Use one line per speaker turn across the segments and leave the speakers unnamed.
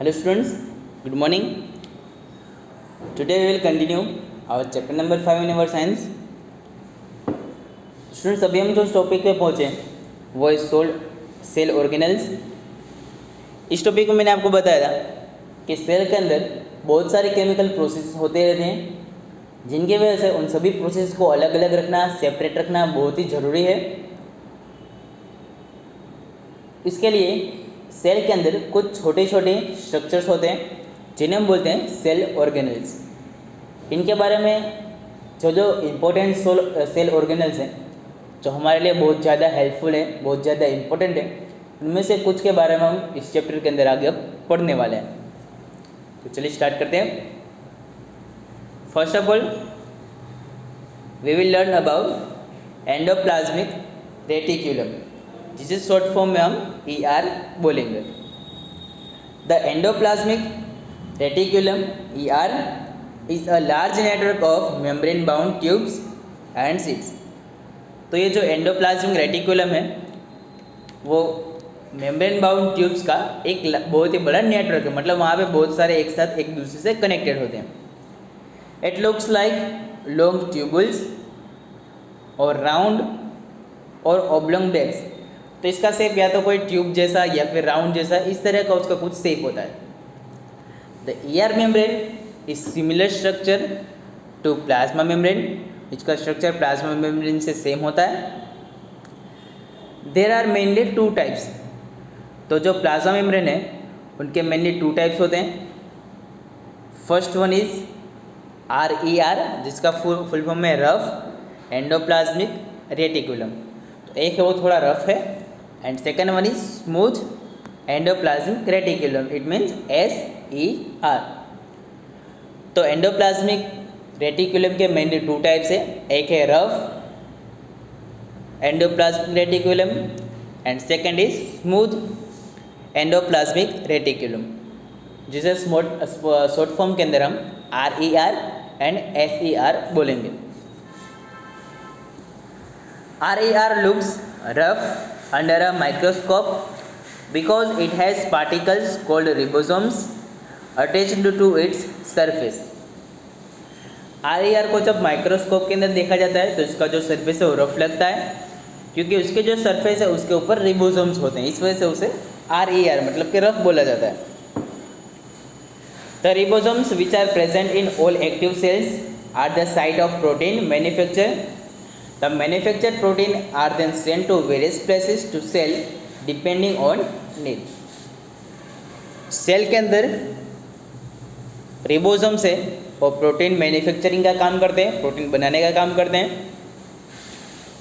Hello students, good morning. Today we will continue our chapter number 5 in our science. Students, अभी हम जो topic पे पहुँचे वो है सेल ऑर्गेनेल्स। इस टॉपिक में मैंने आपको बताया था कि सेल के अंदर बहुत सारे केमिकल प्रोसेस होते रहते हैं, जिनकी वजह से उन सभी प्रोसेस को अलग अलग रखना, सेपरेट रखना बहुत ही ज़रूरी है। इसके लिए सेल के अंदर कुछ छोटे छोटे स्ट्रक्चर्स होते हैं जिन्हें हम बोलते हैं सेल ऑर्गेनेल्स। इनके बारे में जो इम्पोर्टेंट सेल ऑर्गेनेल्स हैं, जो हमारे लिए बहुत ज़्यादा हेल्पफुल है, बहुत ज़्यादा इम्पोर्टेंट है, उनमें से कुछ के बारे में हम इस चैप्टर के अंदर आगे अब पढ़ने वाले हैं। तो चलिए स्टार्ट करते हैं। First of all we will learn about endoplasmic reticulum, जिसे शॉर्ट फॉर्म में हम ER बोलेंगे। The endoplasmic reticulum ER is a large network of membrane bound tubes and sheets. तो ये जो एंडोप्लाज्मिक रेटिक्यूलम है वो मेम्ब्रेन बाउंड ट्यूब्स का एक बहुत ही बड़ा नेटवर्क है, मतलब वहाँ पे बहुत सारे एक साथ एक दूसरे से कनेक्टेड होते हैं। It looks like long tubules और राउंड और ऑब्लॉन्ग बैग्स। तो इसका शेप या तो कोई ट्यूब जैसा या फिर राउंड जैसा, इस तरह का उसका कुछ शेप होता है। The ER membrane is similar structure to plasma membrane. इसका स्ट्रक्चर प्लाज्मा मेम्ब्रेन से सेम होता है। There are mainly 2 types. तो जो प्लाज्मा मेम्ब्रेन है उनके मेनली 2 टाइप्स होते हैं। फर्स्ट वन इज RER, जिसका फुल फॉर्म है रफ एंडोप्लाज्मिक रेटिकुलम। तो एक है वो थोड़ा रफ है, and second one is smooth endoplasmic reticulum, it means SER। तो एंडोप्लाज्मिक रेटिकुलम के मेनली 2 टाइप्स है, एक है rough endoplasmic reticulum and second is smooth endoplasmic reticulum, जिसे शॉर्ट फॉर्म के अंदर हम RER एंड SER बोलेंगे। RER looks rough under a microscope because it has particles called ribosomes attached to its surface। RER को जब microscope के अंदर देखा जाता है तो इसका जो सरफेस है वो रफ लगता है, क्योंकि उसके जो सरफेस है उसके ऊपर रिबोसोम्स होते हैं, इस वजह से उसे RER मतलब कि रफ बोला जाता है। The ribosomes which are present in all active cells are the site of protein manufacture. The manufactured protein are then sent to various places to cell depending on need. Cell के अंदर रिबोसोम्स है वो protein manufacturing का काम करते हैं, protein बनाने का काम करते हैं।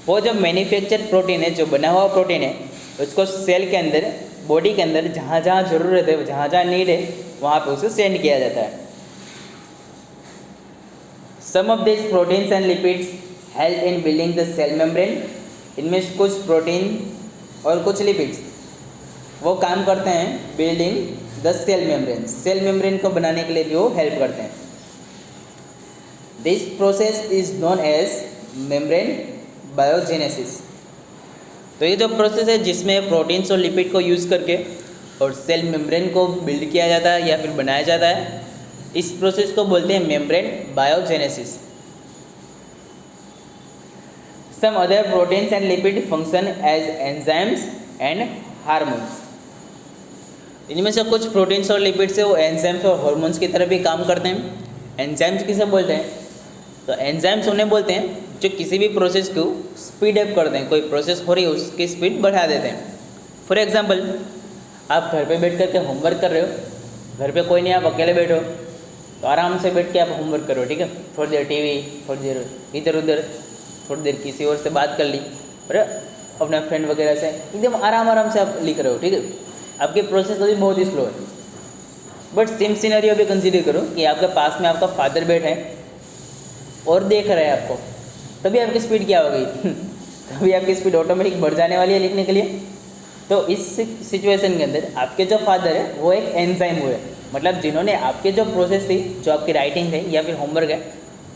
वो जो मैन्युफैक्चर्ड प्रोटीन है, जो बना हुआ प्रोटीन है, उसको सेल के अंदर, बॉडी के अंदर जहाँ जहाँ ज़रूरत है, जहाँ जहाँ नीड है, वहाँ पे उसे सेंड किया जाता है। Some of this proteins and lipids help in building the cell membrane. इनमें कुछ प्रोटीन और कुछ लिपिड्स वो काम करते हैं building the cell membrane. Cell membrane को बनाने के लिए भी वो हेल्प करते हैं। This process is known as membrane biogenesis. तो ये जो प्रोसेस है जिसमें प्रोटीन्स और लिपिड को यूज़ करके और सेल मेम्ब्रेन को बिल्ड किया जाता है या फिर बनाया जाता है, इस प्रोसेस को बोलते हैं membrane biogenesis. Some other proteins and lipid function as enzymes and hormones. इनमें से कुछ प्रोटीन्स और लिपिड्स है वो एंजाइम्स और हार्मोन्स की तरह भी काम करते हैं। एंजाइम्स किसे बोलते हैं? तो एंजाइम्स उन्हें बोलते हैं जो किसी भी प्रोसेस को स्पीड अप करते हैं। कोई प्रोसेस हो रही है उसकी स्पीड बढ़ा देते हैं। फॉर एग्जांपल, आप घर पे बैठ करके होमवर्क कर रहे हो, घर पे कोई नहीं, आप अकेले बैठो, तो आराम से बैठ के आप होमवर्क करो, ठीक है। थोड़ी देर टीवी, थोड़ी देर इधर उधर, थोड़ी देर किसी और से बात कर ली, और अपने फ्रेंड वगैरह से एकदम आराम से आप लिख रहे हो, ठीक है। आपकी प्रोसेस अभी बहुत ही स्लो है। बट सेम सिनेरियो भी कंसिडर करो कि आपके पास में आपका फादर बैठे हैं और देख रहे हैं आपको, तभी आपकी स्पीड क्या हो गई तभी आपकी स्पीड ऑटोमेटिक बढ़ जाने वाली है लिखने के लिए। तो इस सिचुएशन के अंदर आपके जो फादर है वो एक एंजाइम हुए, मतलब जिन्होंने आपके जो प्रोसेस थी, जो आपकी राइटिंग है या फिर होमवर्क है,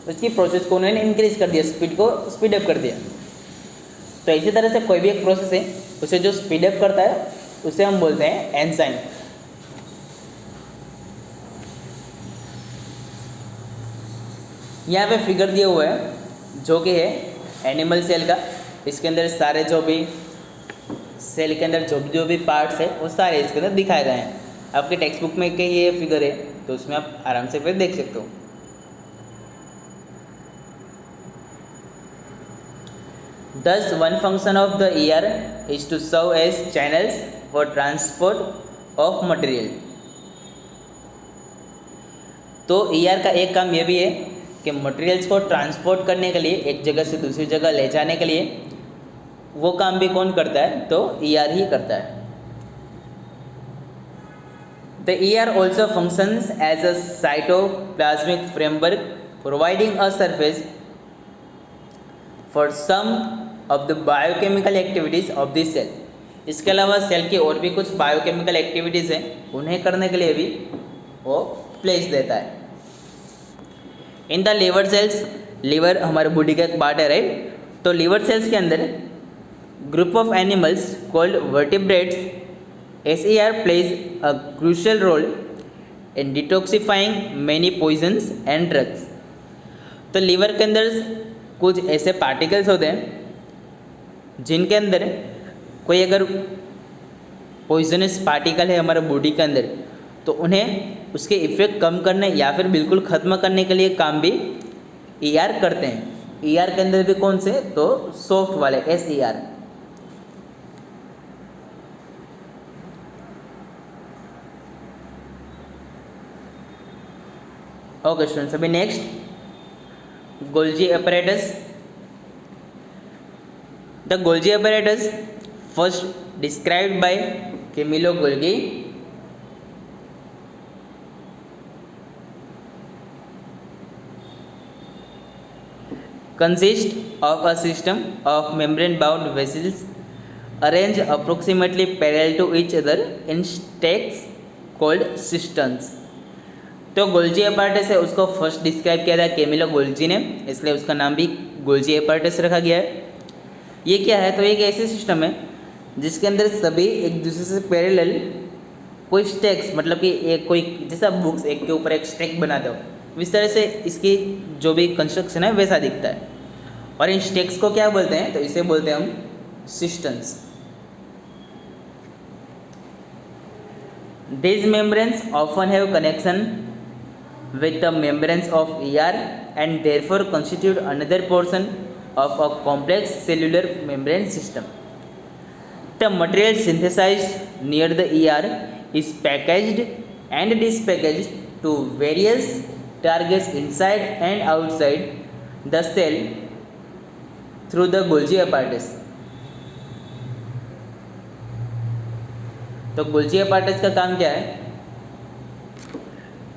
उसकी प्रोसेस को उन्होंने इंक्रीज कर दिया, स्पीड को स्पीड अप कर दिया। तो इसी तरह से कोई भी एक प्रोसेस है उसे जो स्पीड अप करता है उसे हम बोलते हैं एंजाइम। यहाँ पे फिगर दिया हुआ है जो कि है एनिमल सेल का। इसके अंदर सारे जो भी सेल के अंदर जो भी पार्ट्स है वो सारे इसके अंदर दिखाए गए हैं। आपके टेक्स्ट बुक में कहीं ये फिगर है तो उसमें आप आराम से फिर देख सकते हो। Thus, one function of the ER is to serve as channels for transport of material. तो ER का एक काम ये भी है कि मटेरियल्स को ट्रांसपोर्ट करने के लिए, एक जगह से दूसरी जगह ले जाने के लिए, वो काम भी कौन करता है? तो ER ही करता है। The ER also functions as a cytoplasmic framework, providing a surface for some of the biochemical activities of the cell. इसके अलावा सेल की और भी कुछ बायोकेमिकल एक्टिविटीज़ हैं, उन्हें करने के लिए भी वो प्लेस देता है। In the liver cells, liver हमारे बॉडी का एक पार्ट है, राइट? तो लिवर सेल्स के अंदर group of animals called vertebrates, SER plays a crucial role in detoxifying many poisons and drugs. तो लीवर के अंदर कुछ ऐसे पार्टिकल्स होते हैं जिनके अंदर कोई अगर पॉइजनस पार्टिकल है हमारे बॉडी के अंदर, तो उन्हें उसके इफ़ेक्ट कम करने या फिर बिल्कुल ख़त्म करने के लिए काम भी ER करते हैं। ER के अंदर भी कौन से? तो सॉफ्ट वाले SER। ओके स्टूडेंट्स, अभी next Golgi apparatus। The Golgi apparatus first described by Camillo Golgi consist of a system of membrane bound vessels arranged approximately parallel to each other in stacks called cisterns। तो Golgi apparatus है, उसको first describe किया था Camillo Golgi ने, इसलिए उसका नाम भी गोल्जी apparatus रखा गया है। ये क्या है? तो एक ऐसी सिस्टम है जिसके अंदर सभी एक दूसरे से पैरेलल कोई स्टैक्स, मतलब कि एक कोई जैसा बुक्स एक के ऊपर एक स्टैक बनाते हो, इस तरह से इसकी जो भी कंस्ट्रक्शन है वैसा दिखता है। और इन स्टैक्स को क्या बोलते हैं? तो इसे बोलते हैं हम systems. These membranes often have connection with the membranes of ER and therefore constitute another portion of a complex cellular membrane system. The material synthesized near the ER is packaged and dispackaged to various targets inside and outside the cell through the Golgi apparatus. तो Golgi apparatus का काम क्या है?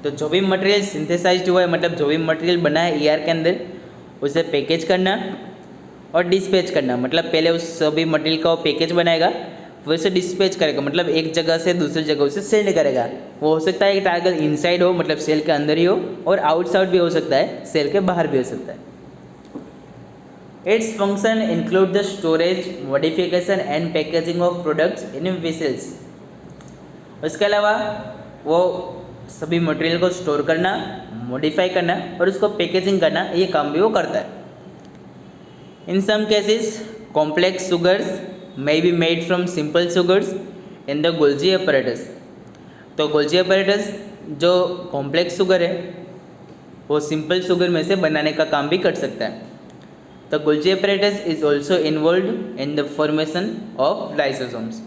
तो जो भी material synthesized हुआ है, मतलब जो भी मटेरियल बना है ER के अंदर, उसे पैकेज करना और डिस्पैच करना। मतलब पहले उस सभी मटेरियल का वो पैकेज बनाएगा, फिर उसे डिस्पैच करेगा, मतलब एक जगह से दूसरी जगह उसे सेंड करेगा। वो हो सकता है कि टारगेट इनसाइड हो, मतलब सेल के अंदर ही हो, और आउटसाइड भी हो सकता है, सेल के बाहर भी हो सकता है। Its function include the storage, modification and packaging of products in vessels. उसके अलावा वो सभी मटेरियल को स्टोर करना, मॉडिफाई करना और उसको पैकेजिंग करना, ये काम भी वो करता है। In some cases complex sugars may be made from simple sugars in the Golgi apparatus। तो गोल्जी apparatus जो कॉम्प्लेक्स शुगर है वो सिंपल शुगर में से बनाने का काम भी कर सकता है। तो Golgi apparatus is also involve in the formation of lysosomes.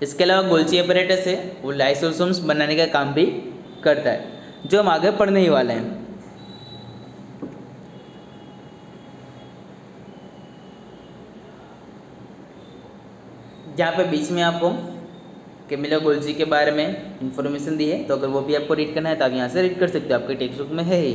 इसके अलावा गोल्जी apparatus है वो लाइसोसोम्स बनाने का काम भी करता है, जो हम आगे पढ़ने ही वाले हैं। जहाँ पे बीच में आपको कैमिलो गोल्जी के बारे में इंफॉर्मेशन दी है, तो अगर वो भी आपको रीड करना है तो आप यहाँ से रीड कर सकते हो, आपके टेक्स्ट बुक में है ही।